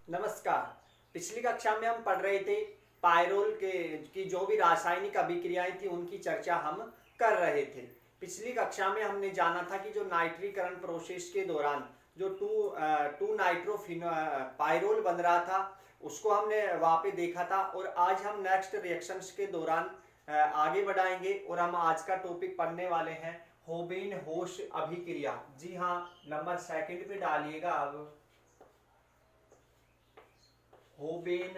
नमस्कार। पिछली कक्षा में हम पढ़ रहे थे पायरोल के की जो भी रासायनिक अभिक्रियाएं थी उनकी चर्चा हम कर रहे थे। पिछली कक्षा में हमने जाना था कि जो नाइट्रीकरण प्रोसेस के दौरान जो टू नाइट्रोफिनो पायरोल बन रहा था उसको हमने वहाँ पे देखा था। और आज हम नेक्स्ट रिएक्शंस के दौरान आगे बढ़ाएंगे और हम आज का टॉपिक पढ़ने वाले हैं होबेन होश अभिक्रिया। जी हाँ, नंबर सेकंड पे डालिएगा अब। होबेन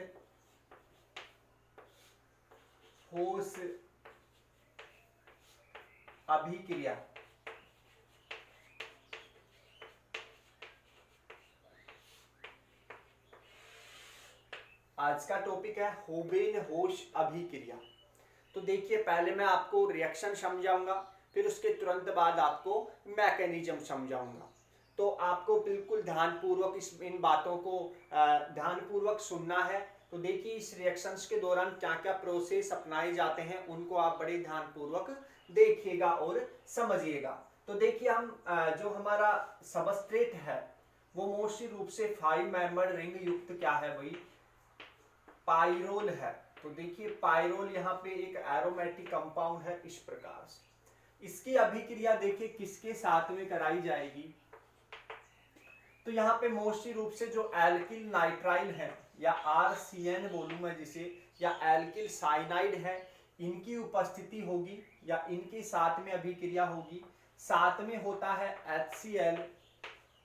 होश अभिक्रिया। आज का टॉपिक है होबेन होश अभिक्रिया। तो देखिए, पहले मैं आपको रिएक्शन समझाऊंगा, फिर उसके तुरंत बाद आपको मैकेनिज्म समझाऊंगा। तो आपको बिल्कुल ध्यानपूर्वक इन बातों को ध्यानपूर्वक सुनना है। तो देखिए, इस रिएक्शंस के दौरान क्या क्या प्रोसेस अपनाए जाते हैं उनको आप बड़े ध्यानपूर्वक देखिएगा और समझिएगा। तो देखिए, हम जो हमारा सबस्ट्रेट है वो मोस्टली रूप से 5 मेंबर्ड रिंग युक्त क्या है भाई, पाइरोल है। तो देखिए, पाइरोल यहाँ पे एक एरोमेटिक कंपाउंड है इस प्रकार से। इसकी अभिक्रिया देखिए किसके साथ में कराई जाएगी। तो यहाँ पे मोस्टली रूप से जो एल्किल नाइट्राइल है या RCN बोलूं मैं जिसे, या एल्किल साइनाइड है, इनकी उपस्थिति होगी या इनके साथ में अभिक्रिया होगी। साथ में होता है HCl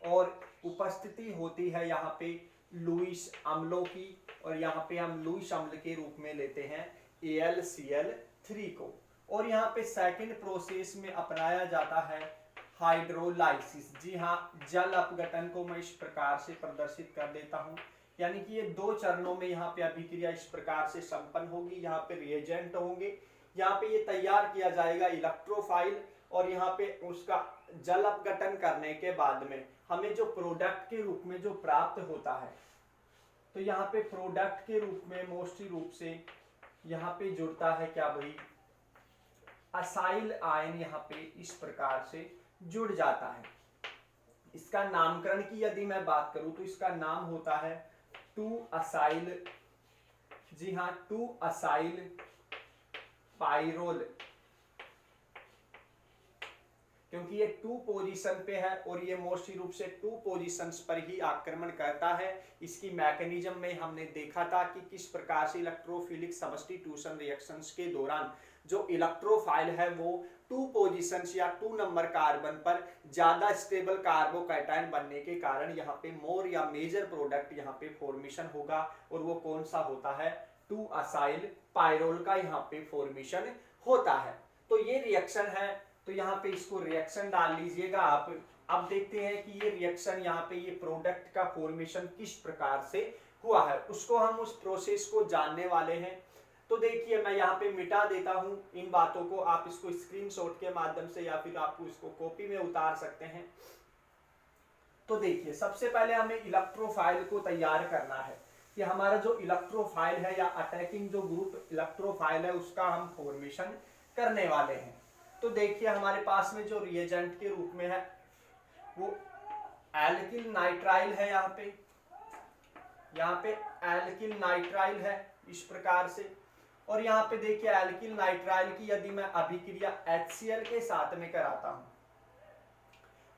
और उपस्थिति होती है यहाँ पे लुईस अम्लों की, और यहाँ पे हम लुईस अम्ल के रूप में लेते हैं AlCl3 को। और यहाँ पे सेकंड प्रोसेस में अपनाया जाता है हाइड्रोलाइसिस। जी हाँ, जल अपघटन को मैं इस प्रकार से प्रदर्शित कर देता हूँ, यानी कि ये 2 चरणों में यहाँ पे अभिक्रिया इस प्रकार से संपन्न होगी। यहाँ पे रिएजेंट होंगे, यहाँ पे ये तैयार किया जाएगा इलेक्ट्रोफाइल, और यहाँ पे उसका जल अपघटन करने के बाद में हमें जो प्रोडक्ट के रूप में जो प्राप्त होता है, तो यहाँ पे प्रोडक्ट के रूप में मोस्टली रूप से यहाँ पे जुड़ता है क्या भाई, असाइल आयन यहाँ पे इस प्रकार से जुड़ जाता है। इसका नामकरण की यदि मैं बात करूं तो इसका नाम होता है 2 असाइल। जी हाँ, 2 असाइल पाइरोल, क्योंकि ये 2 पोजीशन पे है और ये मोस्टली रूप से 2 पोजीशंस पर ही आक्रमण करता है। इसकी मैकेनिज्म में हमने देखा था कि किस प्रकार से इलेक्ट्रोफिलिक सब्स्टिट्यूशन रिएक्शंस के दौरान जो इलेक्ट्रोफाइल है वो 2 पोजीशंस या 2 नंबर कार्बन पर ज्यादा स्टेबल कार्बोकैटायन बनने के कारण यहाँ पे मोर या मेजर प्रोडक्ट यहाँ पे फॉर्मेशन होगा, और वो कौन सा होता है, 2 असाइल पाइरोल का यहाँ पे फॉर्मेशन होता है। तो ये रिएक्शन है, तो यहाँ पे इसको रिएक्शन डाल लीजिएगा आप। अब देखते हैं कि ये रिएक्शन यहाँ पे ये प्रोडक्ट का फॉर्मेशन किस प्रकार से हुआ है, उसको हम उस प्रोसेस को जानने वाले हैं। तो देखिए, मैं यहाँ पे मिटा देता हूं इन बातों को, आप इसको स्क्रीनशॉट के माध्यम से या फिर आपको इसको कॉपी में उतार सकते हैं। तो देखिए, सबसे पहले हमें इलेक्ट्रोफाइल को तैयार करना है कि हमारा जो इलेक्ट्रोफाइल है या अटैकिंग जो ग्रुप इलेक्ट्रोफाइल है उसका हम फॉर्मेशन करने वाले हैं। तो देखिए, हमारे पास में जो रिएजेंट के रूप में है वो एल्किल नाइट्राइल है। यहाँ पे एल्किल नाइट्राइल है इस प्रकार से। और यहाँ पे देखिए, एल्किल नाइट्राइल की यदि मैं अभिक्रिया HCl के साथ में कराता हूं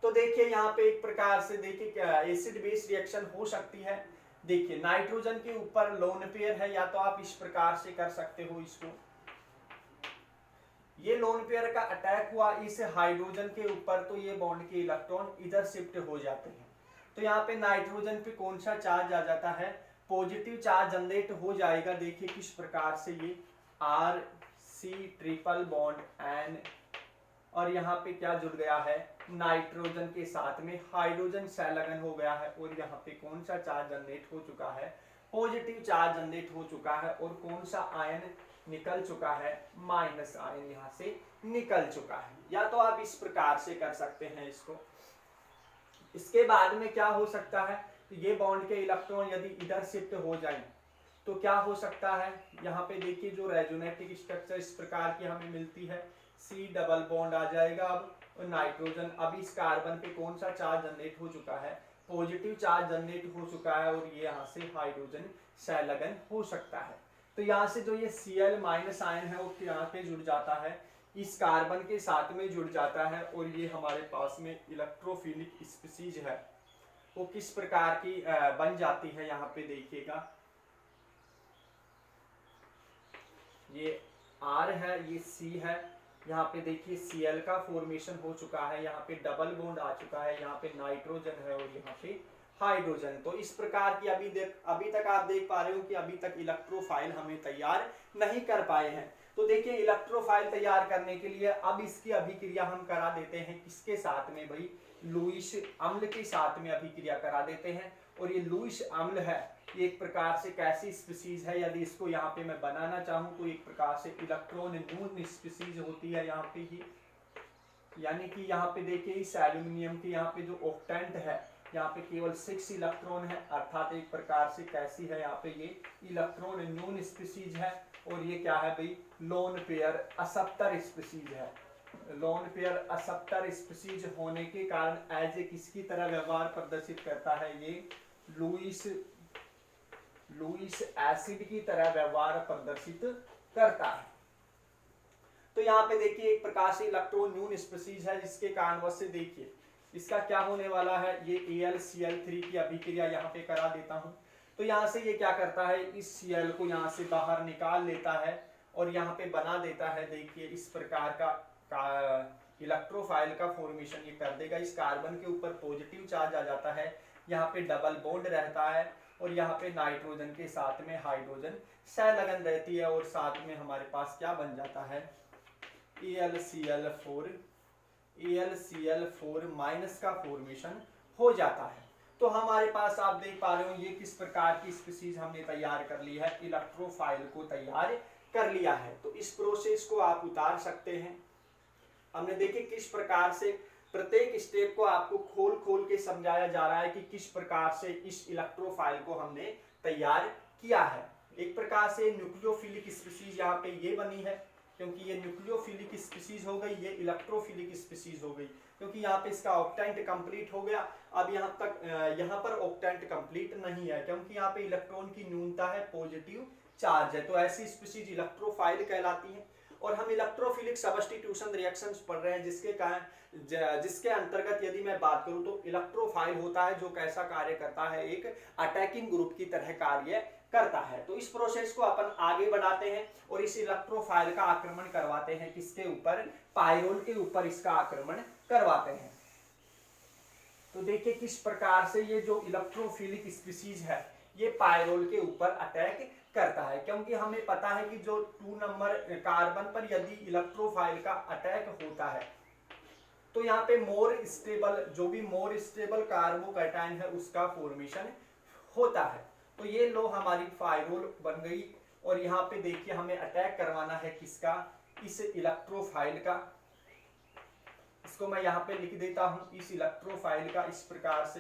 तो देखिए यहाँ पे एक प्रकार से देखिए एसिड बेस रिएक्शन हो सकती है। देखिए, नाइट्रोजन के ऊपर लोन पेयर है, या तो आप इस प्रकार से कर सकते हो इसको, ये लोन पेयर का अटैक हुआ इस हाइड्रोजन के ऊपर, तो ये बॉन्ड के इलेक्ट्रॉन इधर शिफ्ट हो जाते हैं। तो यहाँ पे नाइट्रोजन पे कौन सा चार्ज आ जाता है, पॉजिटिव चार्ज जनरेट हो जाएगा। देखिए किस प्रकार से ये RC ट्रिपल बॉन्ड N, और यहाँ पे क्या जुड़ गया है, नाइट्रोजन के साथ में हाइड्रोजन संलग्न हो गया है, और यहाँ पे कौन सा चार्ज जनरेट हो चुका है, पॉजिटिव चार्ज जनरेट हो चुका है, और कौन सा आयन निकल चुका है, माइनस आयन यहाँ से निकल चुका है। या तो आप इस प्रकार से कर सकते हैं इसको। इसके बाद में क्या हो सकता है, तो ये बॉन्ड के इलेक्ट्रॉन यदि इधर शिफ्ट हो जाए तो क्या हो सकता है, यहाँ पे देखिए जो रेजोनेटिक स्ट्रक्चर इस प्रकार की हमें मिलती है, C डबल बॉन्ड आ जाएगा अब, और नाइट्रोजन, अब इस कार्बन पे कौन सा चार्ज जनरेट हो चुका है, पॉजिटिव चार्ज जनरेट हो चुका है और ये यहाँ से हाइड्रोजन संलग्न हो सकता है। तो यहाँ से जो ये Cl माइनस आयन है वो यहाँ पे जुड़ जाता है, इस कार्बन के साथ में जुड़ जाता है और ये हमारे पास में इलेक्ट्रोफिलिक स्पीसीज है वो किस प्रकार की बन जाती है। यहाँ पे देखिएगा ये R है, ये C है, यहाँ पे देखिए Cl का फॉर्मेशन हो चुका है, यहाँ पे डबल बॉन्ड आ चुका है, यहाँ पे नाइट्रोजन है और यहाँ पे हाइड्रोजन। तो इस प्रकार की अभी तक आप देख पा रहे हो कि अभी तक इलेक्ट्रोफाइल हमें तैयार नहीं कर पाए हैं। तो देखिए इलेक्ट्रोफाइल तैयार करने के लिए अब इसकी अभिक्रिया हम करा देते हैं किसके साथ में भाई, लुईस अम्ल के साथ में अभिक्रिया करा देते हैं। और ये लुईस अम्ल है ये एक प्रकार से कैसी स्पीसीज है, यदि इसको यहाँ पे मैं बनाना चाहूँ तो एक प्रकार से इलेक्ट्रॉन न्यून स्पीसीज होती है यहाँ पे ही, यानी कि यहाँ पे देखिए इस एल्यूमिनियम के यहाँ पे जो ऑक्टेंट है यहाँ पे केवल 6 इलेक्ट्रॉन है, अर्थात एक प्रकार से कैसी है यहाँ पे ये इलेक्ट्रॉन न्यून स्पीसीज है। और ये क्या है भाई, लोन पेयर असप्तर स्पीसीज है। लोन पेयर असप्तर स्पीसीज होने के कारण एज ए किसकी तरह व्यवहार प्रदर्शित करता है, ये लुईस एसिड की तरह व्यवहार प्रदर्शित करता है। तो यहाँ पे देखिए एक प्रकार से इलेक्ट्रॉन न्यून स्पीसीज है, जिसके कारणवश से देखिए इसका क्या होने वाला है, ये AlCl3 की अभिक्रिया यहाँ पे करा देता हूँ। तो यहाँ से ये क्या करता है, इस Cl को यहाँ से बाहर निकाल लेता है और यहाँ पे बना देता है देखिए इस प्रकार का इलेक्ट्रोफाइल का फॉर्मेशन ये कर देगा। इस कार्बन के ऊपर पॉजिटिव चार्ज आ जाता है, यहाँ पे डबल बॉन्ड रहता है और यहाँ पे नाइट्रोजन के साथ में हाइड्रोजन संलग्न रहती है और साथ में हमारे पास क्या बन जाता है, AlCl4 माइनस का फॉर्मेशन हो जाता है। तो हमारे पास आप देख पा रहे हो ये किस प्रकार की स्पीसीज हमने तैयार कर ली है, इलेक्ट्रोफाइल को तैयार कर लिया है। तो इस प्रोसेस को आप उतार सकते हैं। हमने देखे किस प्रकार से प्रत्येक स्टेप को आपको खोल खोल के समझाया जा रहा है कि किस प्रकार से इस इलेक्ट्रोफाइल को हमने तैयार किया है। एक प्रकार से न्यूक्लियोफिलिक स्पीसीज यहाँ पे ये बनी है, क्योंकि ये न्यूक्लियोफिलिक स्पीसीज हो गई, ये इलेक्ट्रोफिलिक स्पीसीज हो गई, क्योंकि यहाँ पे इसका ऑक्टेंट कंप्लीट हो गया। अब यहाँ पर ऑक्टेंट कंप्लीट नहीं है, क्योंकि यहाँ पे इलेक्ट्रॉन की न्यूनता है, पॉजिटिव चार्ज है। तो ऐसी स्पीसीज इलेक्ट्रोफाइल कहलाती है। और हम इलेक्ट्रोफिलिक सब्स्टिट्यूशन रिएक्शंस पढ़ रहे हैं, जिसके अंतर्गत यदि मैं बात करूं तो इलेक्ट्रोफाइल होता है जो कैसा कार्य करता है, एक अटैकिंग ग्रुप की तरह कार्य करता है। तो इस प्रोसेस को अपन आगे बढ़ाते हैं और इस इलेक्ट्रोफाइल का आक्रमण करवाते हैं किसके ऊपर, पायरोल के ऊपर इसका आक्रमण करवाते हैं। तो देखिए किस प्रकार से ये जो इलेक्ट्रोफिलिक स्पीसीज है ये पायरोल के ऊपर अटैक करता है, क्योंकि हमें पता है कि जो 2 नंबर कार्बन पर यदि इलेक्ट्रोफाइल का अटैक होता है तो यहाँ पे जो भी मोर स्टेबल कार्बोकैटायन है उसका फॉर्मेशन होता है। तो ये लो हमारी पायरोल बन गई और यहाँ पे देखिए हमें अटैक करवाना है किसका, इस इलेक्ट्रोफाइल का। इसको मैं यहाँ पे लिख देता हूं, इस इलेक्ट्रोफाइल का इस प्रकार से,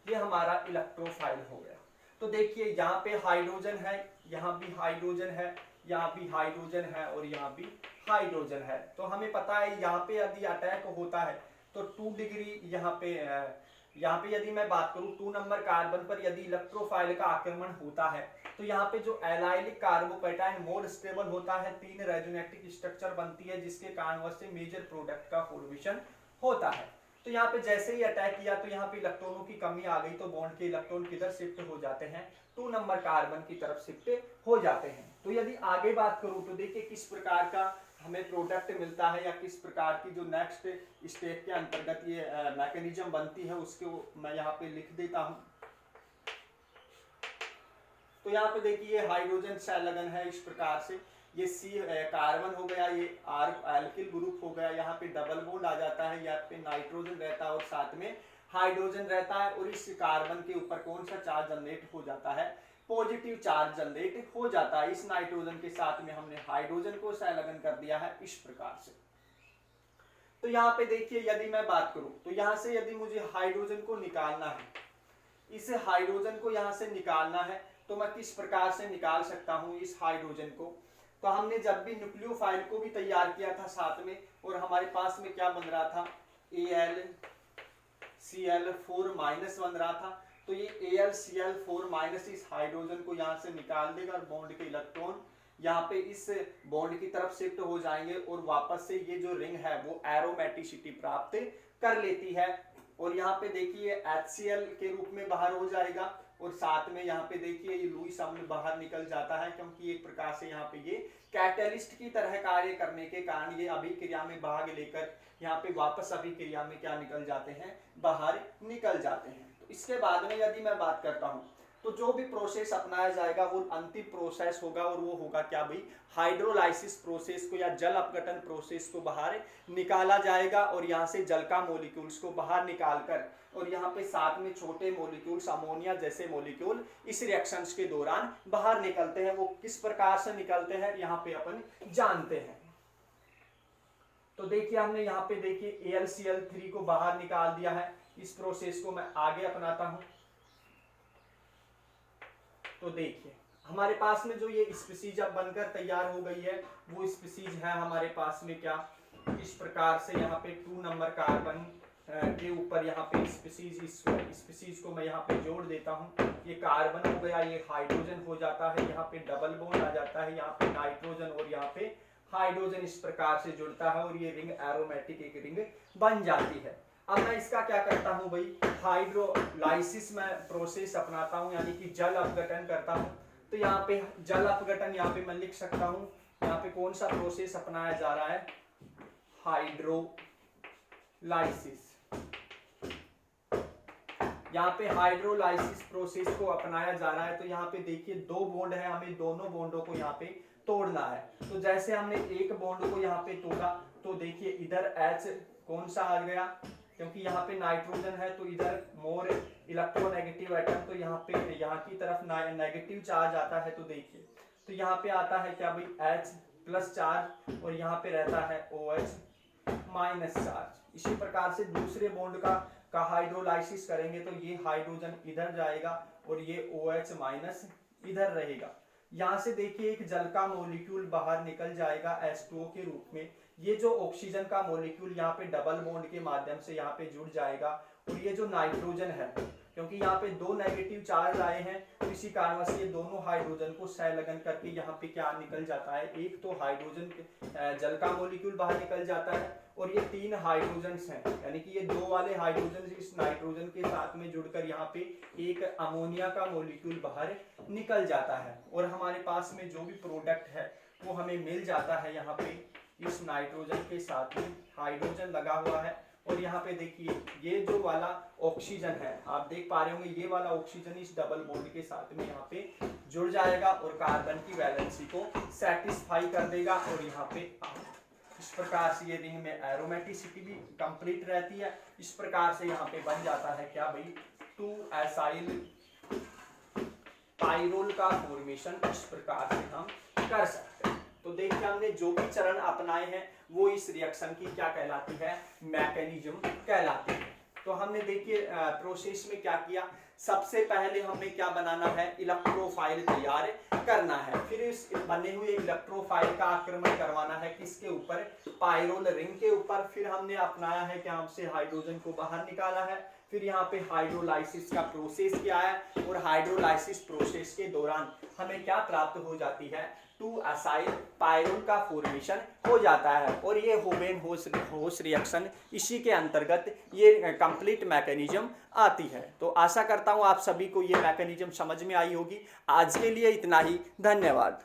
ये हमारा इलेक्ट्रोफाइल हो गया। तो देखिए यहाँ पे हाइड्रोजन है, यहाँ भी हाइड्रोजन है, यहाँ भी हाइड्रोजन है और यहाँ भी हाइड्रोजन है। तो हमें पता है यहाँ पे यदि अटैक होता है तो 2 डिग्री यहाँ पे यदि मैं बात करूँ 2 नंबर कार्बन पर यदि इलेक्ट्रोफाइल का आक्रमण होता है तो यहाँ पे जो एलाइलिक कार्बोकैटायन मोर स्टेबल होता है, 3 रेजोनेटिक स्ट्रक्चर बनती है, जिसके कारणवश से मेजर प्रोडक्ट का फॉर्मेशन होता है। तो यहाँ पे जैसे ही अटैक किया तो यहाँ पे इलेक्ट्रॉनों की कमी आ गई, तो बॉन्ड के इलेक्ट्रॉन किधर शिफ्ट हो जाते हैं, 2 नंबर कार्बन की तरफ शिफ्ट हो जाते हैं। तो यदि आगे बात करूं तो देखिए किस प्रकार का हमें प्रोडक्ट मिलता है या किस प्रकार की जो नेक्स्ट स्टेप के अंतर्गत ये मैकेनिज्म बनती है उसको मैं यहाँ पे लिख देता हूँ। तो यहाँ पे देखिए हाइड्रोजन संलग्न है इस प्रकार से, ये C कार्बन हो गया, ये R एल्किल ग्रुप हो गया, यहाँ पे डबल बॉन्ड आ जाता है, यहाँ पे नाइट्रोजन रहता है और साथ में हाइड्रोजन रहता है और इस कार्बन के ऊपर कौन सा चार्ज जनरेट हो जाता है, पॉजिटिव चार्ज जनरेट हो जाता है। इस नाइट्रोजन के साथ में हमने हाइड्रोजन को संलग्न कर दिया है इस प्रकार से। तो यहाँ पे देखिए यदि मैं बात करूं तो यहाँ से यदि मुझे हाइड्रोजन को निकालना है, इस हाइड्रोजन को यहाँ से निकालना है तो मैं किस प्रकार से निकाल सकता हूँ इस हाइड्रोजन को। तो हमने जब भी न्यूक्लियोफाइल को भी तैयार किया था साथ में, और हमारे पास में क्या बन रहा था, Cl4- बन रहा था, तो ये AlCl4- इस हाइड्रोजन को यहाँ से निकाल देगा और बॉन्ड के इलेक्ट्रॉन यहाँ पे इस बॉन्ड की तरफ शिफ्ट हो जाएंगे और वापस से ये जो रिंग है वो एरोमेटिसिटी प्राप्त कर लेती है। और यहाँ पे देखिए HCl के रूप में बाहर हो जाएगा और साथ में यहाँ पे देखिए ये लुईस अम्ल बाहर निकल जाता है, क्योंकि एक प्रकार से यहाँ पे ये कैटलिस्ट की तरह कार्य करने के कारण ये अभिक्रिया में भाग लेकर यहाँ पे वापस अभिक्रिया में क्या निकल जाते हैं, बाहर निकल जाते हैं। तो इसके बाद में यदि मैं बात करता हूँ तो जो भी प्रोसेस अपनाया जाएगा वो अंतिम प्रोसेस होगा और वो होगा क्या भाई, हाइड्रोलाइसिस प्रोसेस को या जल अपघटन प्रोसेस को बाहर निकाला जाएगा और यहाँ से जल का मॉलिक्यूल्स को बाहर निकालकर और यहाँ पे साथ में छोटे मॉलिक्यूल्स अमोनिया जैसे मॉलिक्यूल इस रिएक्शंस के दौरान बाहर निकलते हैं। वो किस प्रकार से निकलते हैं यहाँ पे अपन जानते हैं। तो देखिए हमने यहाँ पे देखिए AlCl3 को बाहर निकाल दिया है। इस प्रोसेस को मैं आगे अपनाता हूँ। तो देखिए हमारे पास में जो ये स्पीसीज अब बनकर तैयार हो गई है वो स्पीसीज है हमारे पास में क्या, इस प्रकार से यहाँ पे 2 नंबर कार्बन के ऊपर यहाँ पे स्पीसीज को मैं यहाँ पे जोड़ देता हूँ। ये कार्बन हो गया, ये हाइड्रोजन हो जाता है, यहाँ पे डबल बॉन्ड आ जाता है, यहाँ पे नाइट्रोजन और यहाँ पे हाइड्रोजन इस प्रकार से जुड़ता है और ये रिंग एरोमेटिक एक रिंग बन जाती है। अब मैं इसका क्या करता हूँ भाई, हाइड्रोलाइसिस में प्रोसेस अपनाता हूँ, यानी कि जल अपघटन करता हूँ। तो यहाँ पे जल अपघटन यहाँ पे मैं लिख सकता हूँ, यहाँ पे कौन सा प्रोसेस अपनाया जा रहा है, हाइड्रोलाइसिस। यहाँ पे हाइड्रोलाइसिस प्रोसेस को अपनाया जा रहा है। तो यहाँ पे देखिए 2 बॉन्ड है, हमें दोनों बॉन्डों को यहाँ पे तोड़ना है। तो जैसे हमने एक बॉन्ड को यहाँ पे तोड़ा तो देखिए इधर H कौन सा आ गया, क्योंकि यहाँ पे नाइट्रोजन है तो इधर मोर इलेक्ट्रोनेगेटिव एटम, तो यहाँ पे यहाँ की तरफ नेगेटिव चार्ज आता है। तो देखिए तो यहाँ पे आता है क्या भाई, H+ चार्ज और यहाँ पे रहता है OH- चार्ज। इसी प्रकार से दूसरे बॉन्ड का हाइड्रोलाइसिस करेंगे तो ये हाइड्रोजन इधर जाएगा और ये OH- इधर रहेगा। यहाँ से देखिए एक जल का मॉलिक्यूल बाहर निकल जाएगा H2O के रूप में। ये जो ऑक्सीजन का मॉलिक्यूल यहाँ पे डबल बॉन्ड के माध्यम से यहाँ पे जुड़ जाएगा और ये जो नाइट्रोजन है, क्योंकि यहाँ पे 2 नेगेटिव चार्ज आए हैं तो इसी कारणवश ये दोनों हाइड्रोजन को संलग्न करके यहाँ पे क्या निकल जाता है, एक तो हाइड्रोजन जल का मॉलिक्यूल बाहर निकल जाता है और ये 3 हाइड्रोजन्स हैं, यानी कि ये 2 वाले हाइड्रोजन इस नाइट्रोजन के साथ में जुड़कर यहाँ पे एक अमोनिया का मॉलिक्यूल बाहर निकल जाता है और हमारे पास में जो भी प्रोडक्ट है वो हमें मिल जाता है। यहाँ पे इस नाइट्रोजन के साथ में हाइड्रोजन लगा हुआ है और यहाँ पे देखिए ये जो वाला ऑक्सीजन है, आप देख पा रहे होंगे ये वाला ऑक्सीजन इस डबल बॉन्ड के साथ में यहाँ पे जुड़ जाएगा और कार्बन की वैलेंसी को सेटिस्फाई कर देगा और यहाँ पे इस प्रकार से ये रिंग में एरोमेटिसिटी भी कंप्लीट रहती है। इस प्रकार से यहाँ पे बन जाता है क्या भाई, 2-एसाइल पाइरोल का फॉर्मेशन इस प्रकार से हम कर सकते हैं। तो देखिए हमने जो भी चरण अपनाए हैं वो इस रिएक्शन की क्या कहलाती है, मैकेनिज्म कहलाती है। तो हमने देखिए प्रोसेस में क्या किया, सबसे पहले हमें क्या बनाना है, इलेक्ट्रोफाइल तैयार करना है। फिर इस बने हुए इलेक्ट्रोफाइल का आक्रमण करवाना है किसके ऊपर, पाइरोल रिंग के ऊपर। फिर हमने अपनाया है कि हमसे हाइड्रोजन को बाहर निकाला है। फिर यहाँ पे हाइड्रोलाइसिस का प्रोसेस किया है और हाइड्रोलाइसिस प्रोसेस के दौरान हमें क्या प्राप्त हो जाती है, 2-एसाइल पाइरोल का फॉर्मेशन हो जाता है और ये होबेन-होस रिएक्शन इसी के अंतर्गत ये कंप्लीट मैकेनिज्म आती है। तो आशा करता हूँ आप सभी को ये मैकेनिज्म समझ में आई होगी। आज के लिए इतना ही, धन्यवाद।